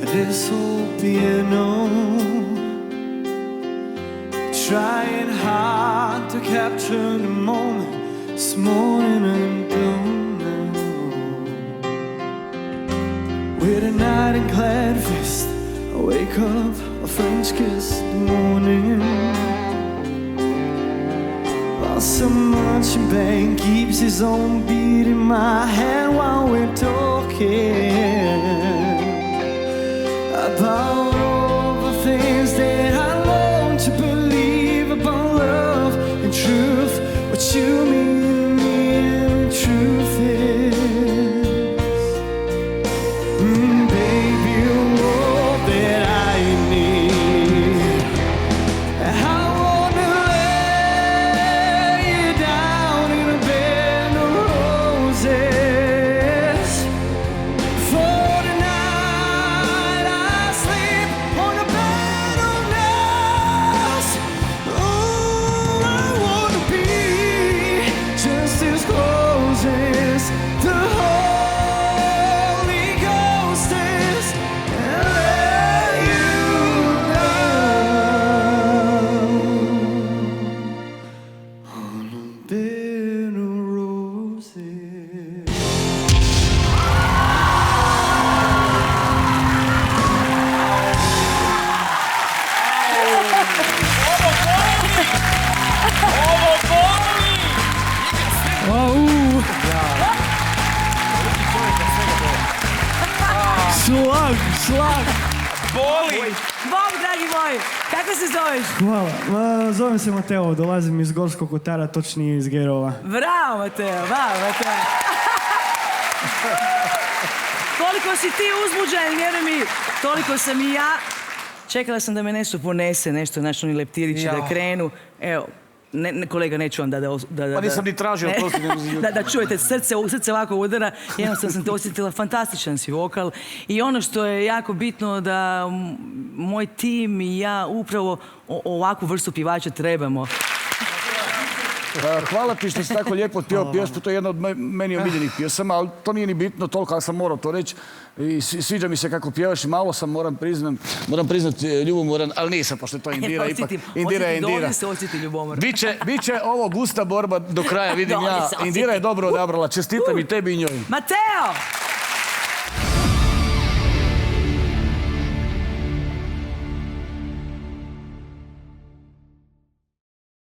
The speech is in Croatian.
this old piano, trying hard to capture the moment. This morning and don't know. With a night-clad fist, I wake up a French kiss in the morning. While so much in pain keeps his own beat in my head while we're talking about all the things that I long to believe about love and truth. What you mean to me and the truth is, baby, you're all that I need. I wanna lay you down in a bed of roses. For tonight I sleep on a bed of nails. Oh, I wanna be just as close as the Holy Ghost is, and lay you down on a bed of roses. Šlag. Boli! Bog, dragi moj, kako se zoveš? Hvala. Zovem se Mateo, dolazim iz Gorskog Kotara, točnije iz Gerova. Bravo, Mateo, bravo, Mateo. Koliko si ti uzbuđen, vjeruj mi, toliko sam i ja. Čekala sam da me nešto ponese, nešto, naš oni leptirići da krenu. Evo, kolega, neću vam da... Pa nisam ni tražio, prosti. Da čujete, srce ovako udara, jednostavno sam te osjetila, fantastičan si vokal. I ono što je jako bitno da moj tim i ja upravo ovakvu vrstu pjevača trebamo. Hvala ti što si tako lijepo otpjevao pjesmu, to je jedna od meni omiljenih pjesama, ali to nije ni bitno toliko, ali sam morao to reći. I sviđa mi se kako pjevaš i malo sam, moram priznat, ljubomoran, ali nisam, pošto je to Indira, ipak Indira je Indira. Ovdje se osjeti ljubomor. Biće ovo gusta borba do kraja, vidim ja. Indira je dobro odabrala, čestitam i tebi i njoj. Mateo!